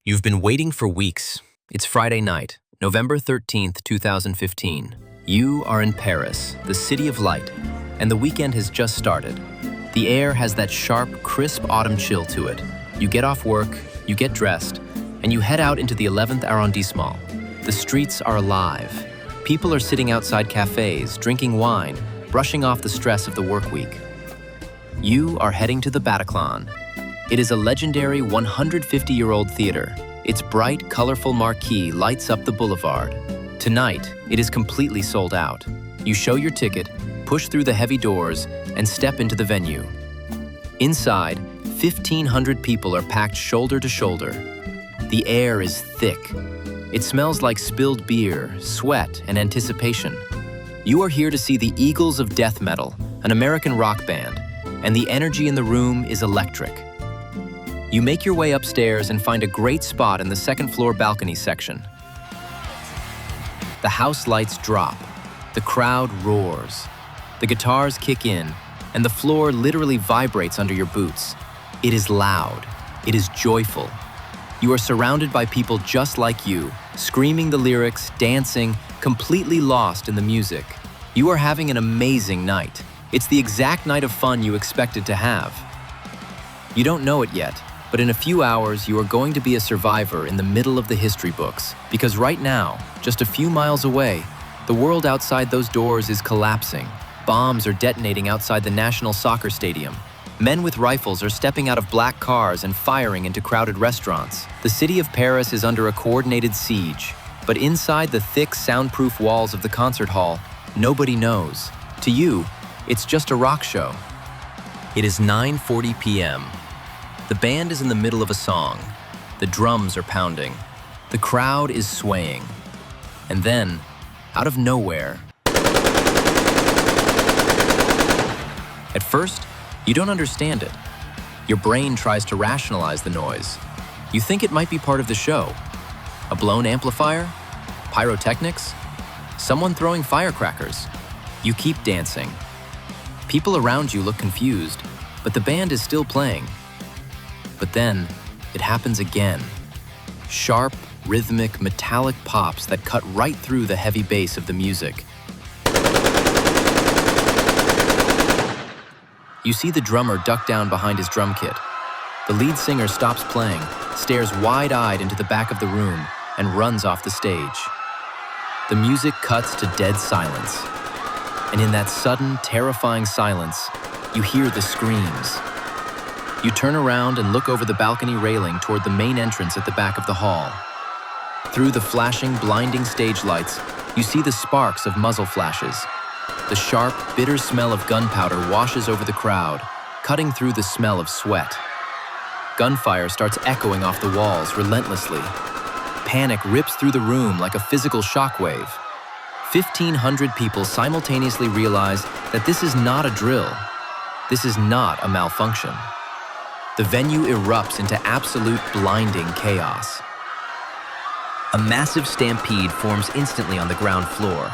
You've been waiting for weeks. It's Friday night, November 13th, 2015. You are in Paris, the city of light, and the weekend has just started. The air has that sharp, crisp autumn chill to it. You get off work, you get dressed, and you head out into the 11th arrondissement. The streets are alive. People are sitting outside cafes, drinking wine, brushing off the stress of the work week. You are heading to the Bataclan. It is a legendary 150-year-old theater. Its bright, colorful marquee lights up the boulevard. Tonight, it is completely sold out. You show your ticket, push through the heavy doors, and step into the venue. Inside, 1,500 people are packed shoulder to shoulder. The air is thick. It smells like spilled beer, sweat, and anticipation. You are here to see the Eagles of Death Metal, an American rock band, and the energy in the room is electric. You make your way upstairs and find a great spot in the second-floor balcony section. The house lights drop. The crowd roars. The guitars kick in, and the floor literally vibrates under your boots. It is loud. It is joyful. You are surrounded by people just like you, screaming the lyrics, dancing, completely lost in the music. You are having an amazing night. It's the exact night of fun you expected to have. You don't know it yet, but in a few hours, you are going to be a survivor in the middle of the history books, because right now, just a few miles away, the world outside those doors is collapsing. Bombs are detonating outside the National Soccer Stadium. Men with rifles are stepping out of black cars and firing into crowded restaurants. The city of Paris is under a coordinated siege, but inside the thick, soundproof walls of the concert hall, nobody knows. To you, it's just a rock show. It is 9:40 p.m. The band is in the middle of a song. The drums are pounding. The crowd is swaying. And then, out of nowhere, at first, you don't understand it. Your brain tries to rationalize the noise. You think it might be part of the show. A blown amplifier? Pyrotechnics? Someone throwing firecrackers? You keep dancing. People around you look confused, but the band is still playing. But then, it happens again. Sharp, rhythmic, metallic pops that cut right through the heavy bass of the music. You see the drummer duck down behind his drum kit. The lead singer stops playing, stares wide-eyed into the back of the room, and runs off the stage. The music cuts to dead silence. And in that sudden, terrifying silence, you hear the screams. You turn around and look over the balcony railing toward the main entrance at the back of the hall. Through the flashing, blinding stage lights, you see the sparks of muzzle flashes. The sharp, bitter smell of gunpowder washes over the crowd, cutting through the smell of sweat. Gunfire starts echoing off the walls relentlessly. Panic rips through the room like a physical shockwave. 1,500 people simultaneously realize that this is not a drill. This is not a malfunction. The venue erupts into absolute blinding chaos. A massive stampede forms instantly on the ground floor.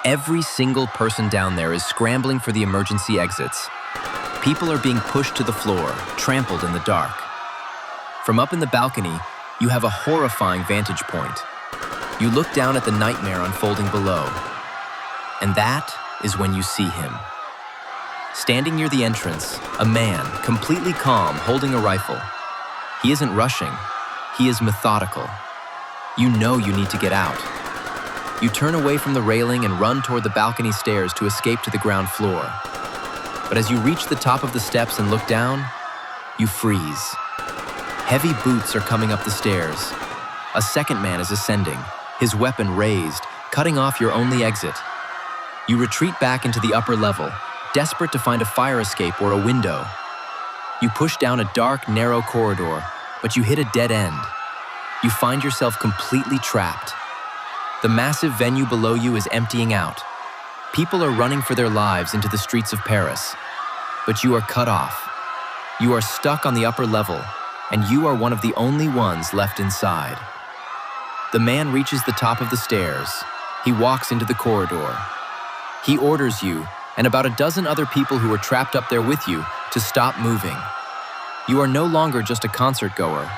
Every single person down there is scrambling for the emergency exits. People are being pushed to the floor, trampled in the dark. From up in the balcony, you have a horrifying vantage point. You look down at the nightmare unfolding below. And that is when you see him. Standing near the entrance, a man, completely calm, holding a rifle. He isn't rushing. He is methodical. You know you need to get out. You turn away from the railing and run toward the balcony stairs to escape to the ground floor. But as you reach the top of the steps and look down, you freeze. Heavy boots are coming up the stairs. A second man is ascending, his weapon raised, cutting off your only exit. You retreat back into the upper level, desperate to find a fire escape or a window. You push down a dark, narrow corridor, but you hit a dead end. You find yourself completely trapped. The massive venue below you is emptying out. People are running for their lives into the streets of Paris. But you are cut off. You are stuck on the upper level, and you are one of the only ones left inside. The man reaches the top of the stairs. He walks into the corridor. He orders you, and about a dozen other people who are trapped up there with you, to stop moving. You are no longer just a concert goer.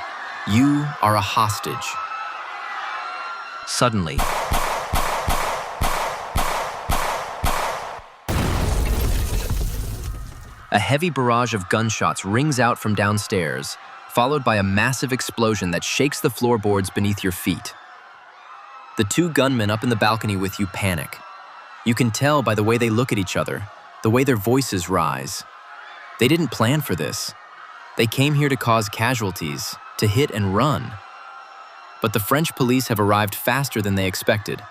You are a hostage. Suddenly, a heavy barrage of gunshots rings out from downstairs, followed by a massive explosion that shakes the floorboards beneath your feet. The two gunmen up in the balcony with you panic. You can tell by the way they look at each other, the way their voices rise. They didn't plan for this. They came here to cause casualties, to hit and run. But the French police have arrived faster than they expected,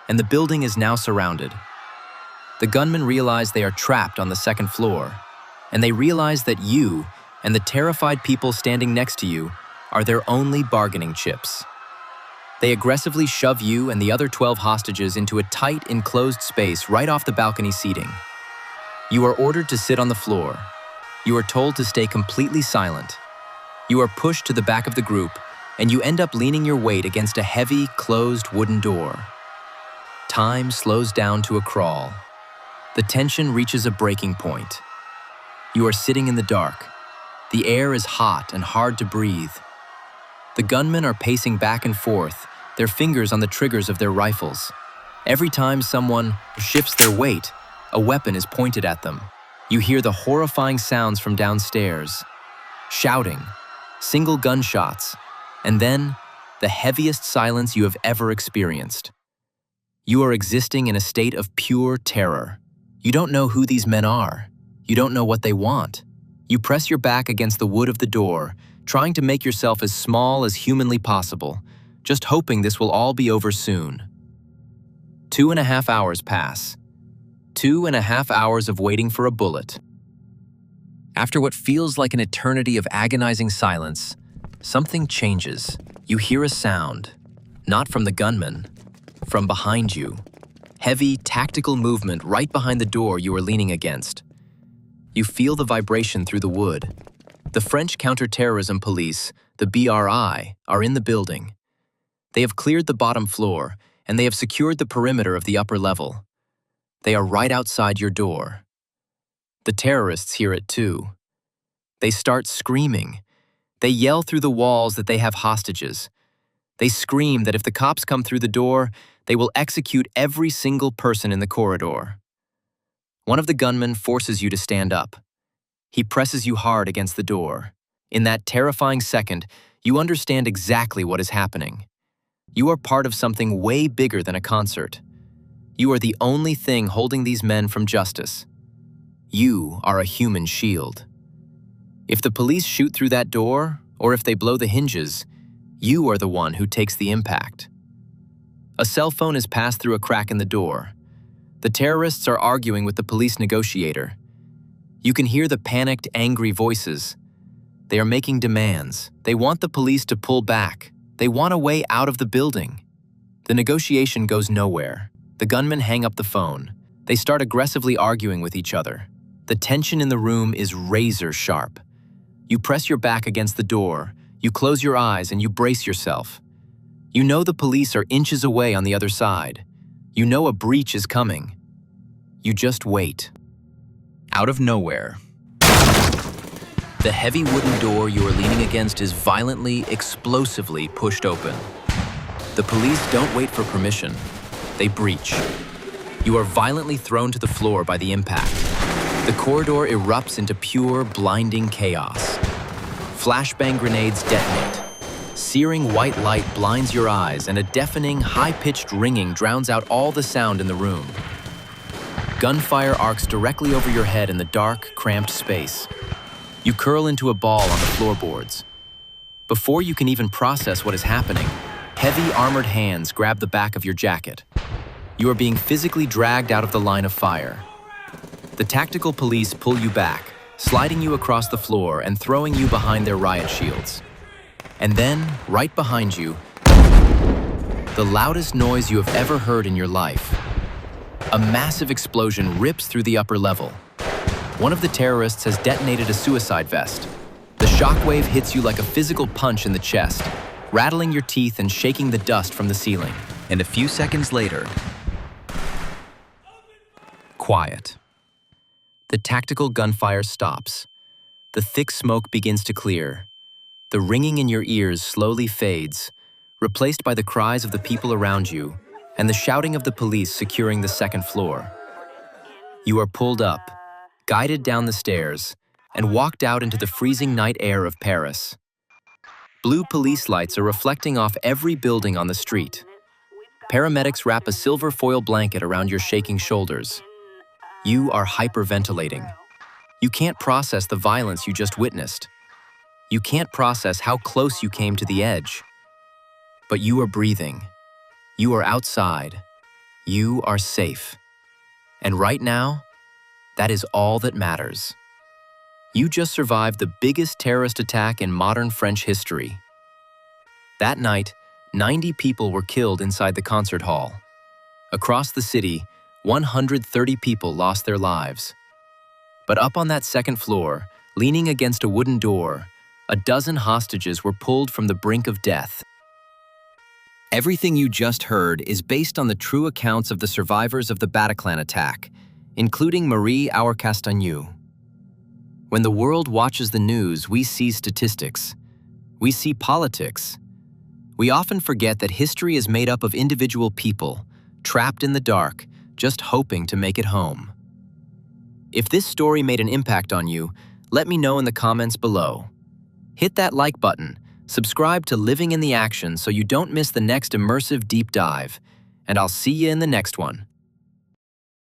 and the building is now surrounded. The gunmen realize they are trapped on the second floor, and they realize that you and the terrified people standing next to you are their only bargaining chips. They aggressively shove you and the other 12 hostages into a tight, enclosed space right off the balcony seating. You are ordered to sit on the floor. You are told to stay completely silent. You are pushed to the back of the group, and you end up leaning your weight against a heavy, closed wooden door. Time slows down to a crawl. The tension reaches a breaking point. You are sitting in the dark. The air is hot and hard to breathe. The gunmen are pacing back and forth, their fingers on the triggers of their rifles. Every time someone shifts their weight, a weapon is pointed at them. You hear the horrifying sounds from downstairs. Shouting, single gunshots, and then the heaviest silence you have ever experienced. You are existing in a state of pure terror. You don't know who these men are. You don't know what they want. You press your back against the wood of the door, trying to make yourself as small as humanly possible, just hoping this will all be over soon. 2.5 hours pass. 2.5 hours of waiting for a bullet. After what feels like an eternity of agonizing silence, something changes. You hear a sound, not from the gunman, from behind you. Heavy, tactical movement right behind the door you are leaning against. You feel the vibration through the wood. The French counter-terrorism police, the BRI, are in the building. They have cleared the bottom floor, and they have secured the perimeter of the upper level. They are right outside your door. The terrorists hear it too. They start screaming. They yell through the walls that they have hostages. They scream that if the cops come through the door, they will execute every single person in the corridor. One of the gunmen forces you to stand up. He presses you hard against the door. In that terrifying second, you understand exactly what is happening. You are part of something way bigger than a concert. You are the only thing holding these men from justice. You are a human shield. If the police shoot through that door, or if they blow the hinges, you are the one who takes the impact. A cell phone is passed through a crack in the door. The terrorists are arguing with the police negotiator. You can hear the panicked, angry voices. They are making demands. They want the police to pull back. They want a way out of the building. The negotiation goes nowhere. The gunmen hang up the phone. They start aggressively arguing with each other. The tension in the room is razor sharp. You press your back against the door. You close your eyes and you brace yourself. You know the police are inches away on the other side. You know a breach is coming. You just wait. Out of nowhere, the heavy wooden door you are leaning against is violently, explosively pushed open. The police don't wait for permission. They breach. You are violently thrown to the floor by the impact. The corridor erupts into pure, blinding chaos. Flashbang grenades detonate. Searing white light blinds your eyes, and a deafening, high-pitched ringing drowns out all the sound in the room. Gunfire arcs directly over your head in the dark, cramped space. You curl into a ball on the floorboards. Before you can even process what is happening, heavy, armored hands grab the back of your jacket. You are being physically dragged out of the line of fire. The tactical police pull you back, sliding you across the floor and throwing you behind their riot shields. And then, right behind you, the loudest noise you have ever heard in your life. A massive explosion rips through the upper level. One of the terrorists has detonated a suicide vest. The shockwave hits you like a physical punch in the chest, rattling your teeth and shaking the dust from the ceiling. And a few seconds later, quiet. The tactical gunfire stops. The thick smoke begins to clear. The ringing in your ears slowly fades, replaced by the cries of the people around you and the shouting of the police securing the second floor. You are pulled up, guided down the stairs, and walked out into the freezing night air of Paris. Blue police lights are reflecting off every building on the street. Paramedics wrap a silver foil blanket around your shaking shoulders. You are hyperventilating. You can't process the violence you just witnessed. You can't process how close you came to the edge. But you are breathing. You are outside. You are safe. And right now, that is all that matters. You just survived the biggest terrorist attack in modern French history. That night, 90 people were killed inside the concert hall. Across the city, 130 people lost their lives. But up on that second floor, leaning against a wooden door, a dozen hostages were pulled from the brink of death. Everything you just heard is based on the true accounts of the survivors of the Bataclan attack, including Marie Hourcastagnou. When the world watches the news, we see statistics. We see politics. We often forget that history is made up of individual people, trapped in the dark, just hoping to make it home. If this story made an impact on you, let me know in the comments below. Hit that like button, subscribe to Living in the Action so you don't miss the next immersive deep dive, and I'll see you in the next one.